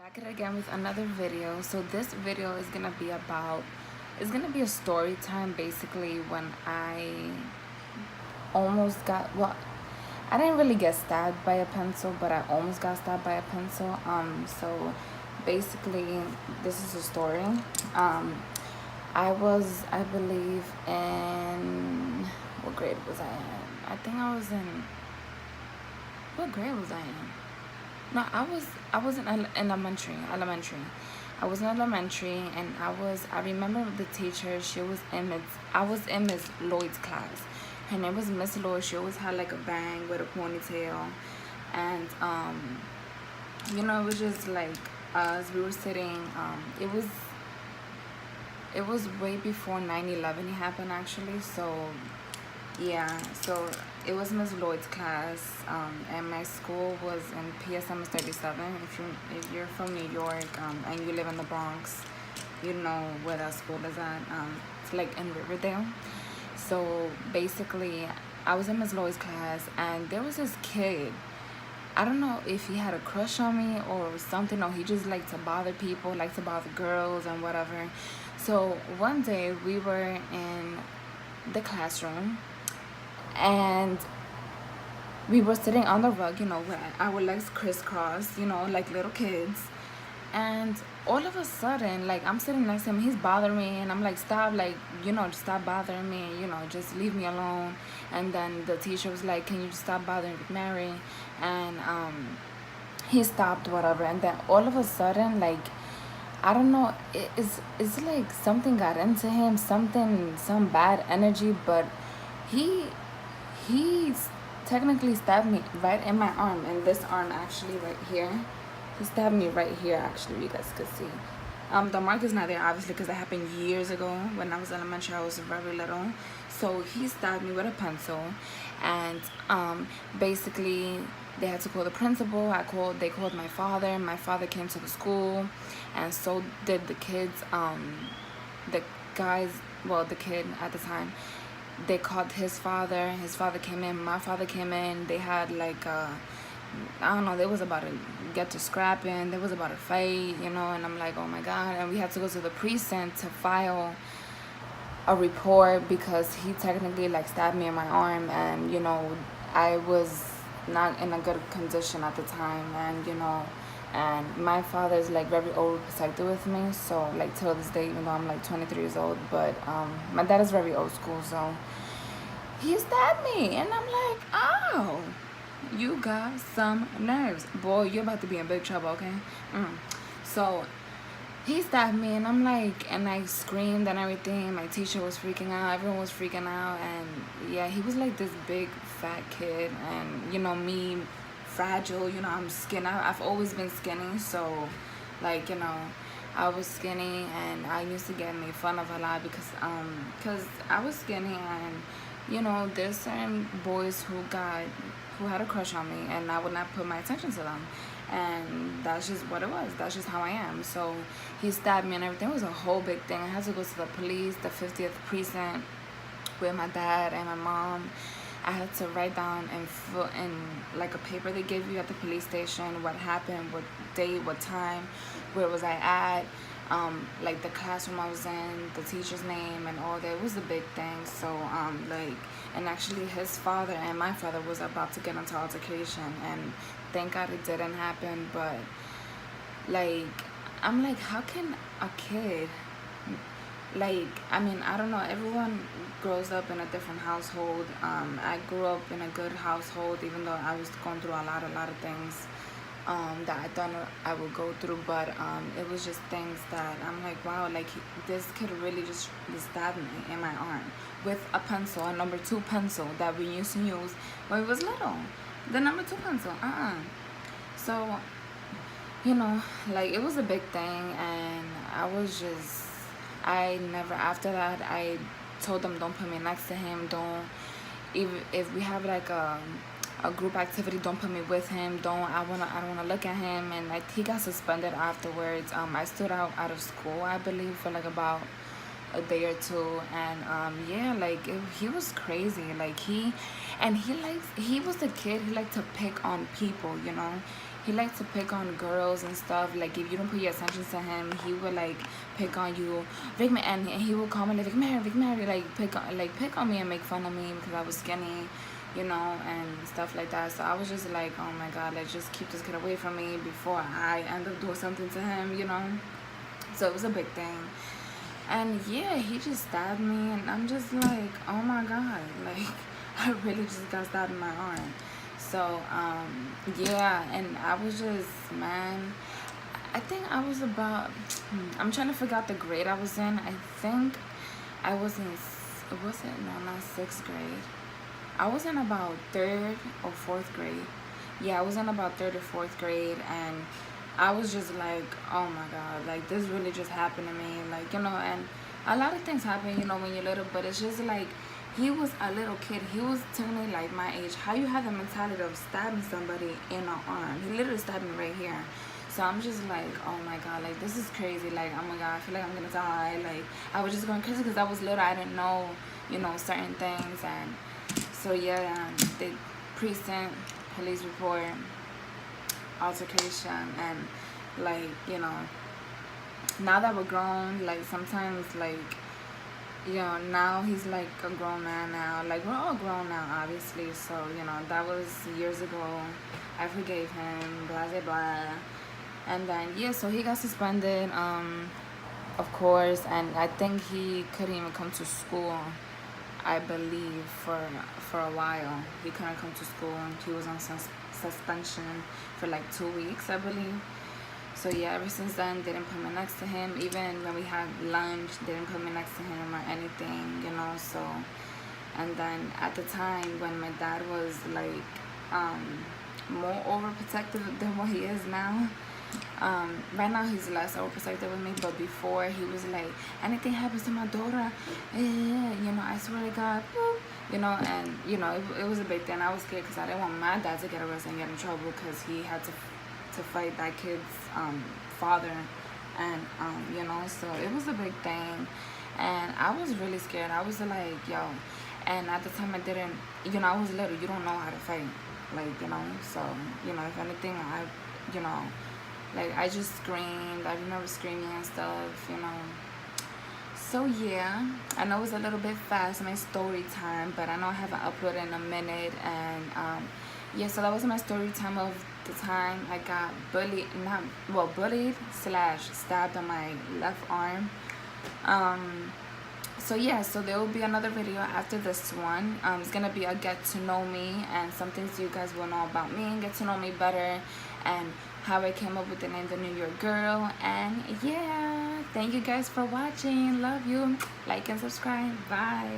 Back at it again with another video. So this video is gonna be about, it's gonna be a story time basically when I almost got, well, I didn't really get stabbed by a pencil, but I almost got stabbed by a pencil. So basically this is a story. I believe in, what grade was I in? I think I was in, what grade was I in? No, I was in elementary. I was in elementary, and I remember the teacher. I was in Miss Lloyd's class. Her name was Miss Lloyd. She always had like a bang with a ponytail, and it was just like us. We were sitting. It was way before 9/11 happened actually. So yeah, so it was Miss Lloyd's class, and my school was in PSM 37. If you're from New York, and you live in the Bronx, you know where that school is at. It's like in Riverdale. So basically, I was in Miss Lloyd's class, and there was this kid. I don't know if he had a crush on me or something, or he just liked to bother people, liked to bother girls and whatever. So one day we were in the classroom, and we were sitting on the rug, with our legs crisscrossed, like little kids. And all of a sudden, like, I'm sitting next to him, he's bothering me, and I'm like, stop, like, stop bothering me, just leave me alone. And then the teacher was like, can you just stop bothering Mary? And he stopped, whatever. And then all of a sudden, like, I don't know, it's like something got into him, some bad energy, but he he technically stabbed me right in my arm, and this arm actually right here. He stabbed me right here, actually, you guys could see. The mark is not there, obviously, because that happened years ago when I was elementary. I was very little. So he stabbed me with a pencil, and basically they had to call the principal. They called my father. My father came to the school, and so did the kids. The guys, well, the kid at the time, they called his father. His father came in. My father came in. They had like I don't know. They was about to get to scrapping. There was about a fight, and I'm like, oh my god. And we had to go to the precinct to file a report because he technically like stabbed me in my arm, and I was not in a good condition at the time, and my father is like very overprotective with me, so like till this day, even though I'm like 23 years old, but my dad is very old school, so he stabbed me, and I'm like, oh, you got some nerves, boy. You're about to be in big trouble, okay? So he stabbed me, and I'm like, and I screamed and everything. My teacher was freaking out. Everyone was freaking out, and yeah, he was like this big fat kid, and me, fragile. I'm skinny. I've always been skinny, so like I was skinny, and I used to get made fun of a lot because I was skinny, and there's certain boys who had a crush on me, and I would not put my attention to them, and that's just what it was. That's just how I am. So he stabbed me and everything. It was a whole big thing. I had to go to the police, the 50th precinct, with my dad and my mom. I had to write down in like a paper they give you at the police station what happened, what date, what time, where was I at, like the classroom I was in, the teacher's name, and all that. It was a big thing. So and actually his father and my father was about to get into altercation, and thank God it didn't happen. But like, I'm like, how can a kid, like, I mean, I don't know, everyone grows up in a different household. I grew up in a good household, even though I was going through a lot of things that I thought I would go through, but it was just things that I'm like, wow, like this kid really just stabbed me in my arm with a pencil, a number 2 pencil that we used to use when we was little, the number 2 pencil. So like, it was a big thing, and I never, after that, I told them, don't put me next to him, don't, if we have like a group activity, don't put me with him, I don't wanna look at him. And he got suspended afterwards. I stood out of school, I believe, for like about a day or two, and yeah, like he was crazy. Like he was the kid, he liked to pick on people, he liked to pick on girls and stuff. Like if you don't put your attention to him, he would like pick on you, and he would call me like Vic Mary, like pick on me and make fun of me because I was skinny, you know, and stuff like that. So I was just like, oh my God, let's just keep this kid away from me before I end up doing something to him, you know. So it was a big thing. And yeah, he just stabbed me, and I'm just like, oh my God, like I really just got stabbed in my arm. So yeah, and I was just, man, I think I was about, I'm trying to figure out the grade I was in. I think I was in, was it, no, not 6th grade. I was in about 3rd or 4th grade. Yeah, I was in about 3rd or 4th grade, and I was just like, oh my God, like this really just happened to me. Like, you know, and a lot of things happen, you know, when you're little, but it's just like, he was a little kid. He was technically like my age. How you have the mentality of stabbing somebody in the arm? He literally stabbed me right here. So I'm just like, oh my God, like this is crazy. Like, oh my God, I feel like I'm gonna die. Like, I was just going crazy because I was little. I didn't know, you know, certain things. And so yeah, the precinct, police report, altercation, and like, you know, now that we're grown, like sometimes like, you know, now he's like a grown man now. Like, we're all grown now, obviously. So, you know, that was years ago. I forgave him, blah, blah, blah. And then, yeah, so he got suspended, of course. And I think he couldn't even come to school, I believe, for a while. He couldn't come to school. He was on suspension for like 2 weeks, I believe. So yeah, ever since then, they didn't put me next to him. Even when we had lunch, they didn't put me next to him or anything, you know. So, and then at the time when my dad was like more overprotective than what he is now. Right now he's less overprotective with me, but before he was like, anything happens to my daughter, you know, I swear to God, you know. And you know, it was a big thing. I was scared because I didn't want my dad to get arrested and get in trouble because he had to fight that kid's father. And you know, so it was a big thing, and I was really scared. I was like, yo, and at the time I didn't, you know, I was little, you don't know how to fight, like, you know. So, you know, if anything, you know, like I just screamed. I remember screaming and stuff, you know. So yeah, I know it's a little bit fast, my story time, but I know I haven't uploaded in a minute. And yeah, so that was my story time of the time I got bullied / stabbed on my left arm. So yeah, so there will be another video after this one. It's gonna be a get to know me and some things you guys will know about me and get to know me better, and how I came up with the name The New York Girl. And yeah, thank you guys for watching. Love you. Like and subscribe. Bye.